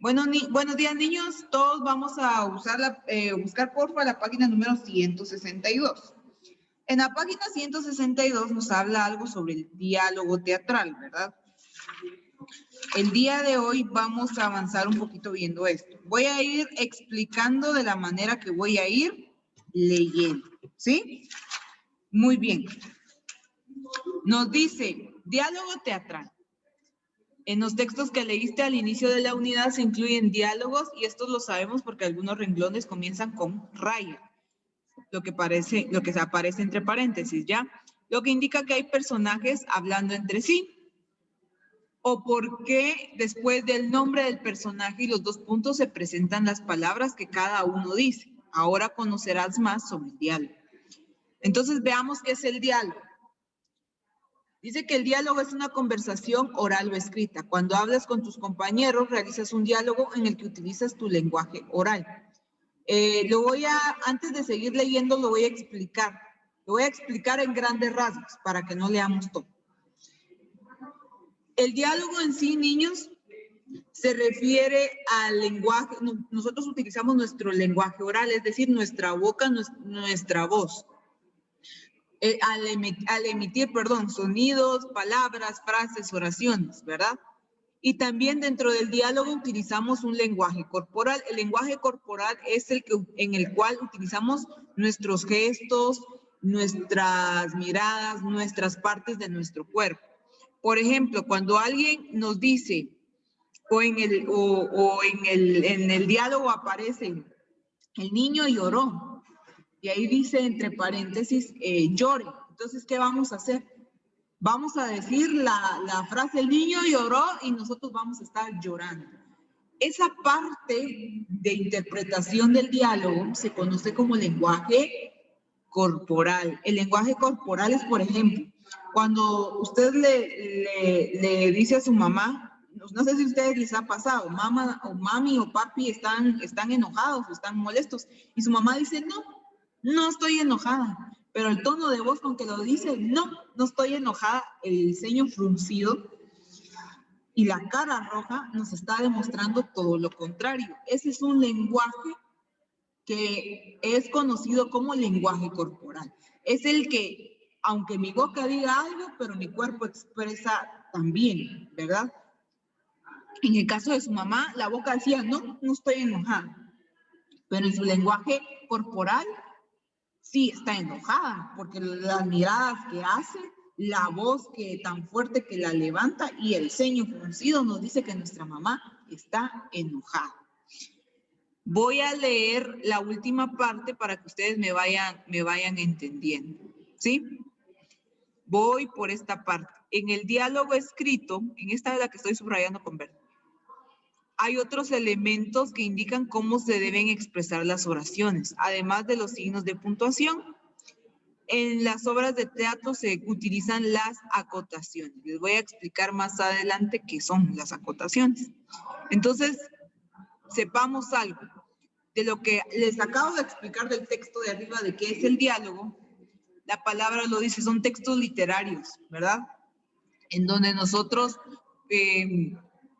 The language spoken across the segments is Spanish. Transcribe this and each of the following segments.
Buenos días, niños. Todos vamos a buscar porfa la página número 162. En la página 162 nos habla algo sobre el diálogo teatral, ¿verdad? El día de hoy vamos a avanzar un poquito viendo esto. Voy a ir explicando de la manera que voy a ir leyendo, ¿sí? Muy bien. Nos dice, diálogo teatral. En los textos que leíste al inicio de la unidad se incluyen diálogos y estos lo sabemos porque algunos renglones comienzan con raya, lo que se aparece entre paréntesis, ¿ya? Lo que indica que hay personajes hablando entre sí. O por qué después del nombre del personaje y los dos puntos se presentan las palabras que cada uno dice. Ahora conocerás más sobre el diálogo. Entonces veamos qué es el diálogo. Dice que el diálogo es una conversación oral o escrita. Cuando hablas con tus compañeros, realizas un diálogo en el que utilizas tu lenguaje oral. Antes de seguir leyendo, lo voy a explicar. Lo voy a explicar en grandes rasgos para que no leamos todo. El diálogo en sí, niños, se refiere al lenguaje. Nosotros utilizamos nuestro lenguaje oral, es decir, nuestra boca, nuestra voz. Al emitir, sonidos, palabras, frases, oraciones, ¿verdad? Y también dentro del diálogo utilizamos un lenguaje corporal. El lenguaje corporal es en el cual utilizamos nuestros gestos, nuestras miradas, nuestras partes de nuestro cuerpo. Por ejemplo, cuando alguien nos dice, en el diálogo aparece, el niño lloró. Y ahí dice, entre paréntesis, llore. Entonces, ¿qué vamos a hacer? Vamos a decir la frase, el niño lloró, y nosotros vamos a estar llorando. Esa parte de interpretación del diálogo se conoce como lenguaje corporal. El lenguaje corporal es, por ejemplo, cuando usted le dice a su mamá, no sé si a ustedes les ha pasado, mamá o mami o papi están enojados o están molestos, y su mamá dice, no estoy enojada, pero el tono de voz con que lo dice, no estoy enojada, el ceño fruncido y la cara roja nos está demostrando todo lo contrario. Ese es un lenguaje que es conocido como lenguaje corporal. Es el que, aunque mi boca diga algo, pero mi cuerpo expresa también, ¿verdad? En el caso de su mamá, la boca decía, no estoy enojada, pero en su lenguaje corporal, sí está enojada, porque las miradas que hace, la voz tan fuerte que la levanta y el ceño fruncido nos dice que nuestra mamá está enojada. Voy a leer la última parte para que ustedes me vayan entendiendo, ¿sí? Voy por esta parte. En el diálogo escrito, en esta es la que estoy subrayando con verde, hay otros elementos que indican cómo se deben expresar las oraciones, además de los signos de puntuación. En las obras de teatro se utilizan las acotaciones. Les voy a explicar más adelante qué son las acotaciones. Entonces, sepamos algo. De lo que les acabo de explicar del texto de arriba de qué es el diálogo, la palabra lo dice, son textos literarios, ¿verdad? En donde nosotros,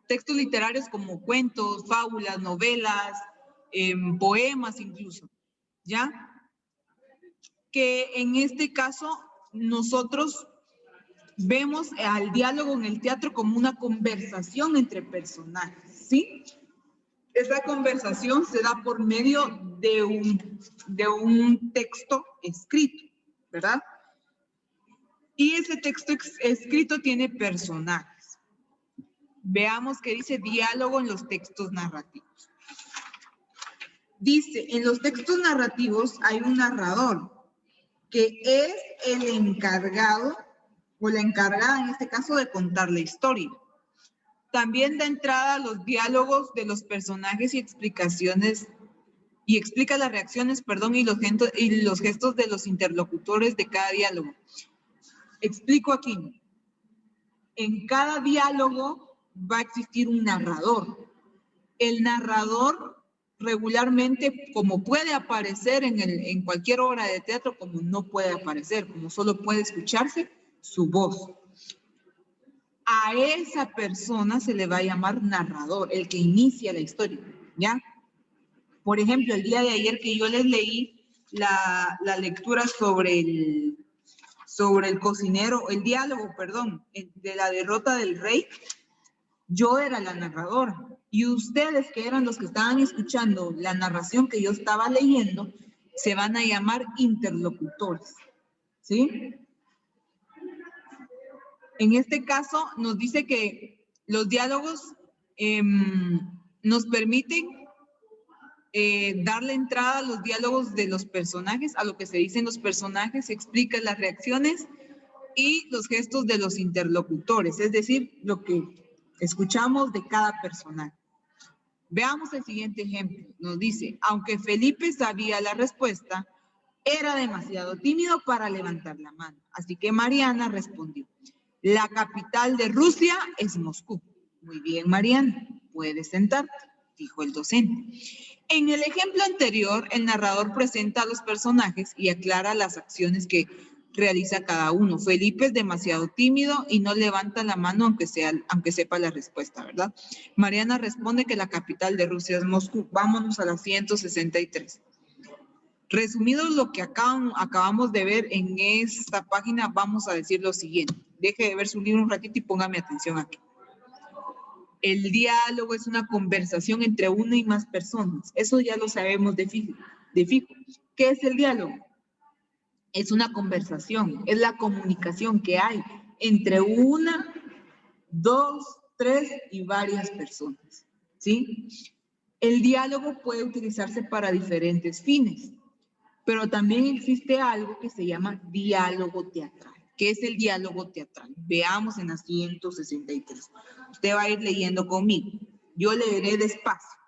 textos literarios como cuentos, fábulas, novelas, poemas incluso, ¿ya? Que en este caso nosotros vemos al diálogo en el teatro como una conversación entre personajes, ¿sí? Esa conversación se da por medio de un texto escrito, ¿verdad? Y ese texto escrito tiene personajes. Veamos qué dice diálogo en los textos narrativos. Dice, en los textos narrativos hay un narrador que es el encargado o la encargada en este caso de contar la historia. También da entrada a los diálogos de los personajes y explicaciones y explica las reacciones, y los gestos de los interlocutores de cada diálogo. Explico aquí. En cada diálogo va a existir un narrador. El narrador regularmente, como puede aparecer en cualquier obra de teatro, como no puede aparecer, como solo puede escucharse su voz. a esa persona se le va a llamar narrador, el que inicia la historia, ¿ya? Por ejemplo, el día de ayer que yo les leí la lectura sobre el cocinero, el diálogo, perdón, de la derrota del rey, yo era la narradora. Y ustedes, que eran los que estaban escuchando la narración que yo estaba leyendo, se van a llamar interlocutores, ¿sí? En este caso, nos dice que los diálogos nos permiten darle entrada a los diálogos de los personajes, a lo que se dicen los personajes, explica las reacciones y los gestos de los interlocutores, es decir, lo que escuchamos de cada personaje. Veamos el siguiente ejemplo. Nos dice, aunque Felipe sabía la respuesta, era demasiado tímido para levantar la mano. Así que Mariana respondió, la capital de Rusia es Moscú. Muy bien, Mariana, puedes sentarte, dijo el docente. En el ejemplo anterior, el narrador presenta a los personajes y aclara las acciones que realiza cada uno. Felipe es demasiado tímido y no levanta la mano aunque sepa la respuesta, ¿verdad? Mariana responde que la capital de Rusia es Moscú. Vámonos a la 163. Resumido lo que acabamos de ver en esta página, vamos a decir lo siguiente. Deje de ver su libro un ratito y póngame atención aquí. El diálogo es una conversación entre una y más personas. Eso ya lo sabemos de fijo. ¿Qué es el diálogo? Es una conversación, es la comunicación que hay entre una, dos, tres y varias personas, ¿sí? El diálogo puede utilizarse para diferentes fines, pero también existe algo que se llama diálogo teatral. ¿Qué es el diálogo teatral? Veamos en la 163. Usted va a ir leyendo conmigo. Yo leeré despacio.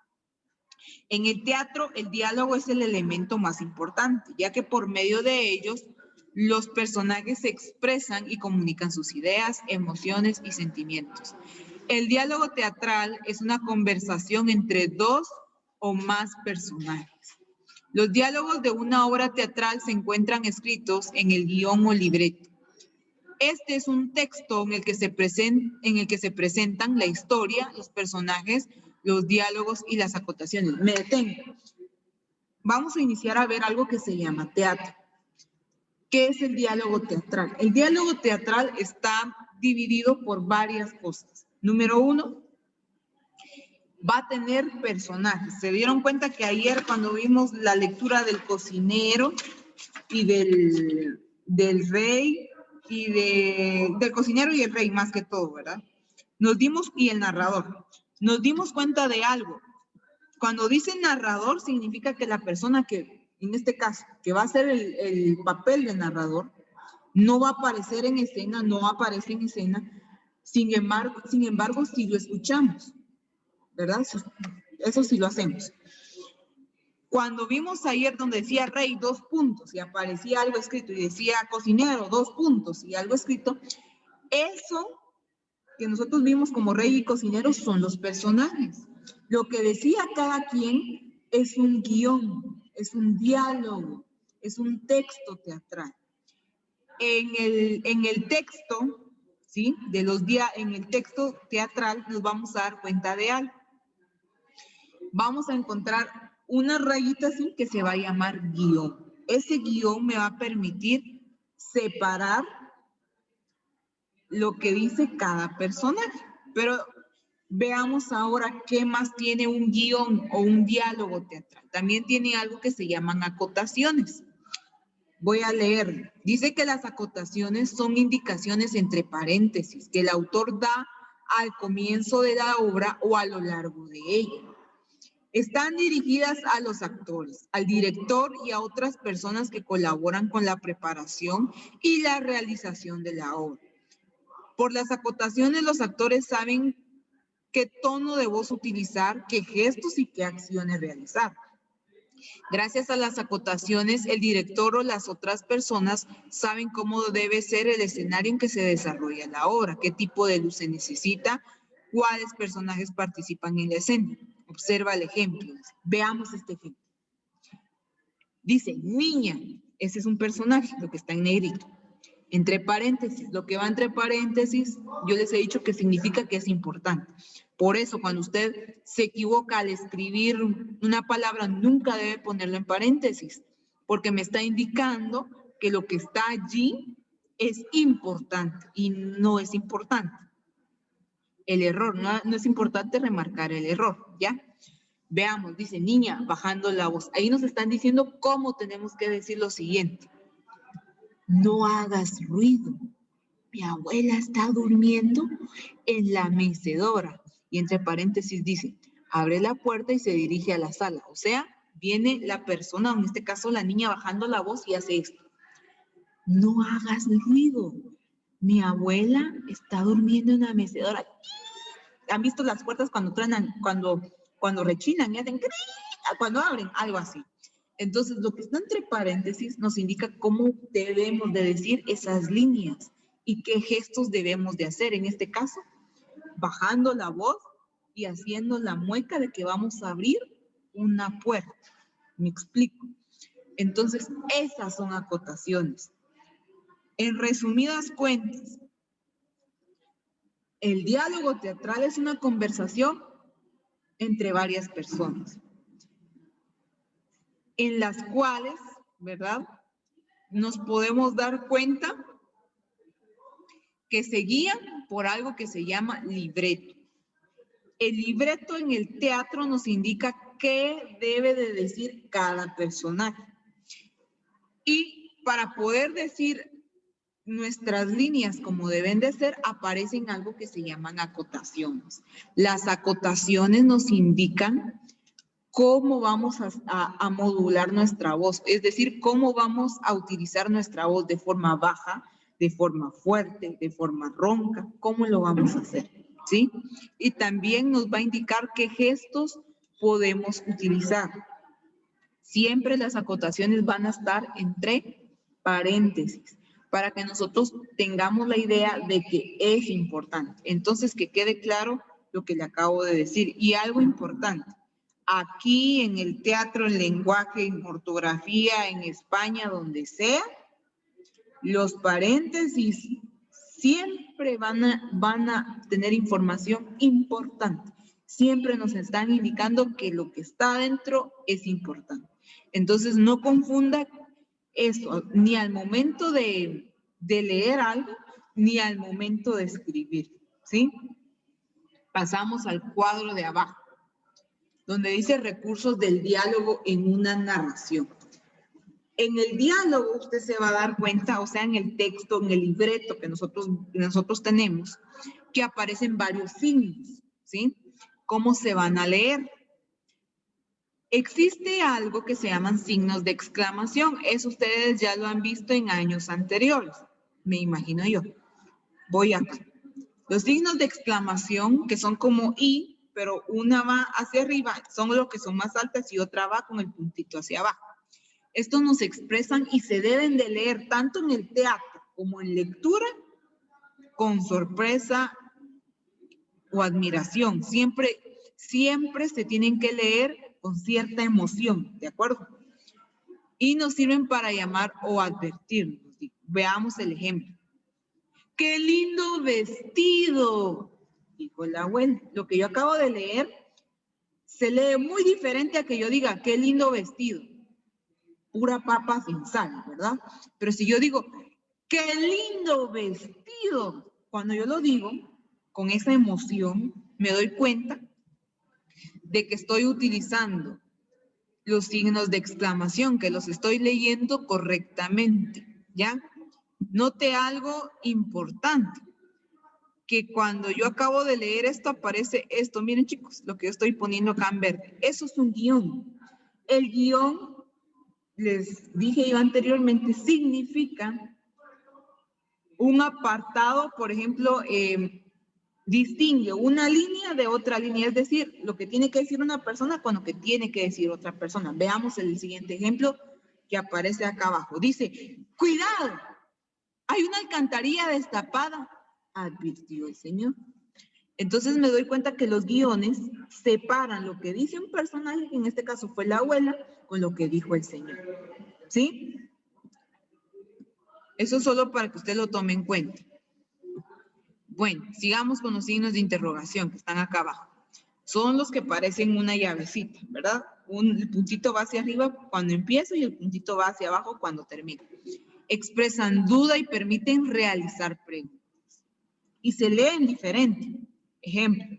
En el teatro, el diálogo es el elemento más importante, ya que por medio de ellos, los personajes se expresan y comunican sus ideas, emociones y sentimientos. El diálogo teatral es una conversación entre dos o más personajes. Los diálogos de una obra teatral se encuentran escritos en el guión o libreto. Este es un texto en el que se presentan la historia, los personajes, los diálogos y las acotaciones. Me detengo. Vamos a iniciar a ver algo que se llama teatro. ¿Qué es el diálogo teatral? El diálogo teatral está dividido por varias cosas. Número 1, va a tener personajes. ¿Se dieron cuenta que ayer cuando vimos la lectura del cocinero y del rey y del cocinero y el rey más que todo, ¿verdad? Y el narrador. Nos dimos cuenta de algo. Cuando dice narrador, significa que la persona que, en este caso, que va a hacer el papel de narrador, no va a aparecer en escena, no aparece en escena, sin embargo, si lo escuchamos, ¿verdad? Eso sí lo hacemos. Cuando vimos ayer donde decía rey, 2 puntos, y aparecía algo escrito, y decía cocinero, 2 puntos, y algo escrito, eso que nosotros vimos como rey y cocinero son los personajes. Lo que decía cada quien es un guión, es un diálogo, es un texto teatral. En el texto, ¿sí? En el texto teatral nos vamos a dar cuenta de algo. Vamos a encontrar una rayita así que se va a llamar guión. Ese guión me va a permitir separar lo que dice cada personaje. Pero veamos ahora qué más tiene un guión o un diálogo teatral. También tiene algo que se llaman acotaciones. Voy a leer. Dice que las acotaciones son indicaciones entre paréntesis que el autor da al comienzo de la obra o a lo largo de ella. Están dirigidas a los actores, al director y a otras personas que colaboran con la preparación y la realización de la obra. Por las acotaciones, los actores saben qué tono de voz utilizar, qué gestos y qué acciones realizar. Gracias a las acotaciones, el director o las otras personas saben cómo debe ser el escenario en que se desarrolla la obra, qué tipo de luz se necesita, cuáles personajes participan en la escena. Observa el ejemplo. Veamos este ejemplo. Dice, niña, ese es un personaje, lo que está en negrito. Entre paréntesis, lo que va entre paréntesis, yo les he dicho que significa que es importante. Por eso, cuando usted se equivoca al escribir una palabra, nunca debe ponerlo en paréntesis, porque me está indicando que lo que está allí es importante y no es importante. El error, no es importante remarcar el error, ¿ya? Veamos, dice niña, bajando la voz. Ahí nos están diciendo cómo tenemos que decir lo siguiente. No hagas ruido. Mi abuela está durmiendo en la mecedora. Y entre paréntesis dice, abre la puerta y se dirige a la sala. O sea, viene la persona, en este caso la niña, bajando la voz y hace esto. No hagas ruido. Mi abuela está durmiendo en la mecedora. ¿Han visto las puertas cuando truenan, cuando rechinan y hacen cuando abren? Algo así. Entonces, lo que está entre paréntesis nos indica cómo debemos de decir esas líneas y qué gestos debemos de hacer. En este caso, bajando la voz y haciendo la mueca de que vamos a abrir una puerta. ¿Me explico? Entonces, esas son acotaciones. En resumidas cuentas, el diálogo teatral es una conversación entre varias personas, en las cuales, ¿verdad?, nos podemos dar cuenta que se guían por algo que se llama libreto. El libreto en el teatro nos indica qué debe de decir cada personaje. Y para poder decir nuestras líneas como deben de ser, aparecen algo que se llaman acotaciones. Las acotaciones nos indican cómo vamos a modular nuestra voz, es decir, cómo vamos a utilizar nuestra voz de forma baja, de forma fuerte, de forma ronca, cómo lo vamos a hacer, ¿sí? Y también nos va a indicar qué gestos podemos utilizar. Siempre las acotaciones van a estar entre paréntesis, para que nosotros tengamos la idea de que es importante. Entonces, que quede claro lo que le acabo de decir. Y algo importante, aquí en el teatro, en lenguaje, en ortografía, en España, donde sea, los paréntesis siempre van a tener información importante. Siempre nos están indicando que lo que está adentro es importante. Entonces, no confunda eso, ni al momento de leer algo, ni al momento de escribir, ¿sí? Pasamos al cuadro de abajo, donde dice recursos del diálogo en una narración. En el diálogo usted se va a dar cuenta, o sea, en el texto, en el libreto que nosotros tenemos, que aparecen varios signos, ¿sí? ¿Cómo se van a leer? Existe algo que se llaman signos de exclamación. Eso ustedes ya lo han visto en años anteriores, me imagino yo. Voy acá. Los signos de exclamación, que son como I, pero una va hacia arriba, son los que son más altas y otra va con el puntito hacia abajo. Estos nos expresan y se deben de leer tanto en el teatro como en lectura con sorpresa o admiración. Siempre se tienen que leer con cierta emoción, ¿de acuerdo? Y nos sirven para llamar o advertirnos. Veamos el ejemplo. ¡Qué lindo vestido!, dijo el abuelo. Lo que yo acabo de leer se lee muy diferente a que yo diga, ¡qué lindo vestido! Pura papa sin sal, ¿verdad? Pero si yo digo, ¡qué lindo vestido!, cuando yo lo digo con esa emoción, me doy cuenta de que estoy utilizando los signos de exclamación, que los estoy leyendo correctamente, ¿ya? Note algo importante, que cuando yo acabo de leer esto, aparece esto. Miren, chicos, lo que yo estoy poniendo acá en verde. Eso es un guión. El guión, les dije yo anteriormente, significa un apartado, por ejemplo, distingue una línea de otra línea, es decir, lo que tiene que decir una persona con lo que tiene que decir otra persona. Veamos el siguiente ejemplo que aparece acá abajo. Dice, ¡cuidado! Hay una alcantarilla destapada, advirtió el señor. Entonces me doy cuenta que los guiones separan lo que dice un personaje, que en este caso fue la abuela, con lo que dijo el señor. ¿Sí? Eso solo para que usted lo tome en cuenta. Bueno, sigamos con los signos de interrogación que están acá abajo. Son los que parecen una llavecita, ¿verdad? El puntito va hacia arriba cuando empieza y el puntito va hacia abajo cuando termina. Expresan duda y permiten realizar preguntas. Y se leen diferente. Ejemplo.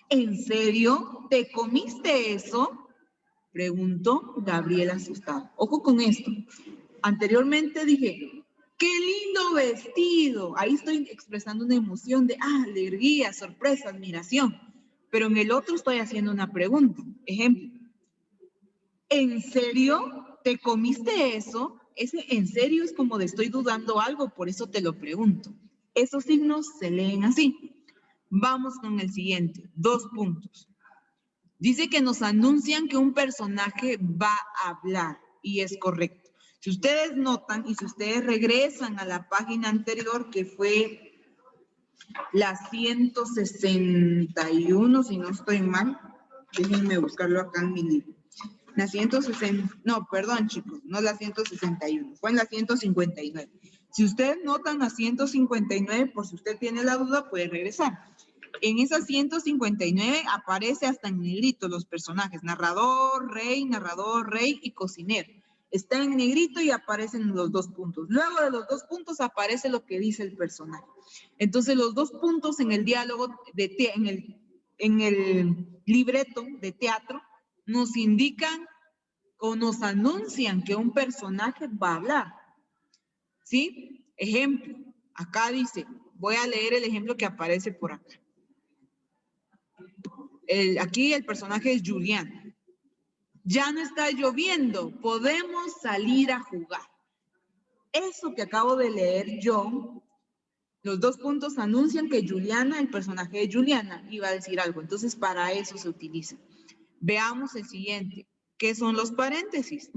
¿En serio te comiste eso? Preguntó Gabriel asustado. Ojo con esto. Anteriormente dije, ¡qué lindo vestido! Ahí estoy expresando una emoción de alegría, sorpresa, admiración. Pero en el otro estoy haciendo una pregunta. Ejemplo. ¿En serio te comiste eso? Ese en serio es como de estoy dudando algo, por eso te lo pregunto. Esos signos se leen así. Vamos con el siguiente. 2 puntos. Dice que nos anuncian que un personaje va a hablar y es correcto. Si ustedes notan y si ustedes regresan a la página anterior que fue la 161, si no estoy mal, déjenme buscarlo acá en mi libro. La 160, no, perdón chicos, no la 161, fue en la 159. Si ustedes notan la 159, por si usted tiene la duda, puede regresar. En esa 159 aparece hasta en negrito los personajes, narrador, rey y cocinero. Está en negrito y aparecen los 2 puntos. Luego de los 2 puntos aparece lo que dice el personaje. Entonces los 2 puntos en el diálogo, en el libreto de teatro, nos indican o nos anuncian que un personaje va a hablar. ¿Sí? Ejemplo, acá dice, voy a leer el ejemplo que aparece por acá. Aquí el personaje es Julián. Ya no está lloviendo, podemos salir a jugar. Eso que acabo de leer yo, los 2 puntos anuncian que Juliana, el personaje de Juliana, iba a decir algo. Entonces, para eso se utiliza. Veamos el siguiente. ¿Qué son los paréntesis?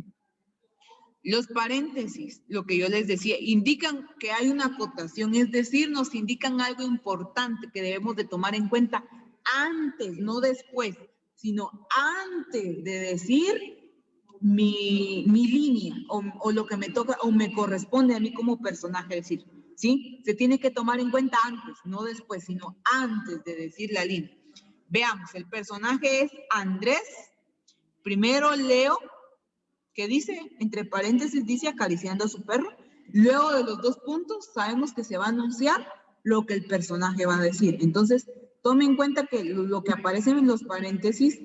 Los paréntesis, lo que yo les decía, indican que hay una acotación, es decir, nos indican algo importante que debemos de tomar en cuenta antes, no después, sino antes de decir mi línea o lo que me toca o me corresponde a mí como personaje decir, ¿sí? Se tiene que tomar en cuenta antes, no después, sino antes de decir la línea. Veamos, el personaje es Andrés. Primero leo, que dice, entre paréntesis, dice acariciando a su perro. Luego de los 2 puntos, sabemos que se va a anunciar lo que el personaje va a decir. Entonces, tome en cuenta que lo que aparece en los paréntesis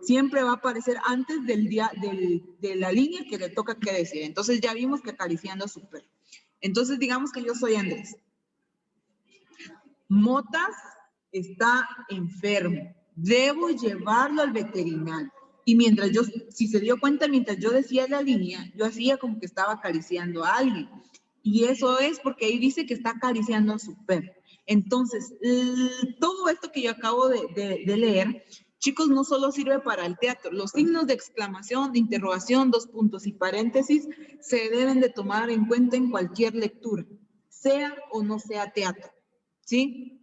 siempre va a aparecer antes de la línea que le toca que decir. Entonces, ya vimos que acariciando a su perro. Entonces, digamos que yo soy Andrés. Motas está enfermo. Debo llevarlo al veterinario. Y mientras yo, si se dio cuenta, mientras yo decía la línea, yo hacía como que estaba acariciando a alguien. Y eso es porque ahí dice que está acariciando a su perro. Entonces, todo esto que yo acabo de leer, chicos, no solo sirve para el teatro. Los signos de exclamación, de interrogación, 2 puntos y paréntesis, se deben de tomar en cuenta en cualquier lectura, sea o no sea teatro. ¿Sí?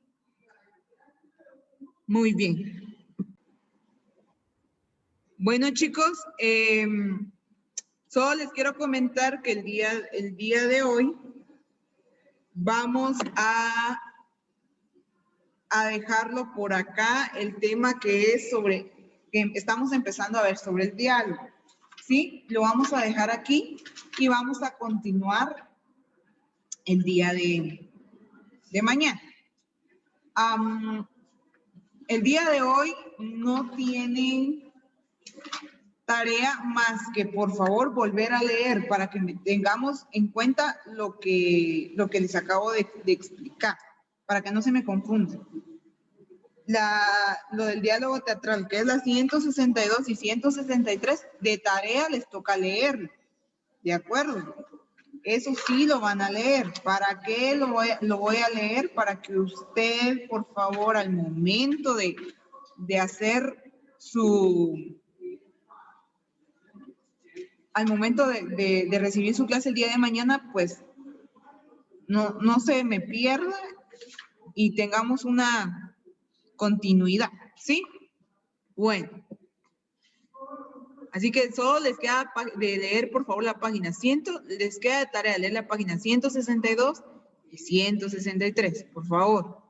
Muy bien. Bueno, chicos, solo les quiero comentar que el día de hoy vamos a dejarlo por acá, el tema que es que estamos empezando a ver sobre el diálogo. ¿Sí? Lo vamos a dejar aquí y vamos a continuar el día de mañana. El día de hoy no tienen tarea más que, por favor, volver a leer para que tengamos en cuenta lo que les acabo de explicar, para que no se me confunda. Lo del diálogo teatral, que es la 162 y 163, de tarea les toca leerlo, ¿de acuerdo? Eso sí lo van a leer. ¿Para qué lo voy a leer? Para que usted, por favor, al momento de hacer al momento de recibir su clase el día de mañana, pues no se me pierda y tengamos una continuidad, ¿sí? Bueno. Así que solo les queda de leer, por favor, la página 100, les queda de tarea leer la página 162 y 163, por favor.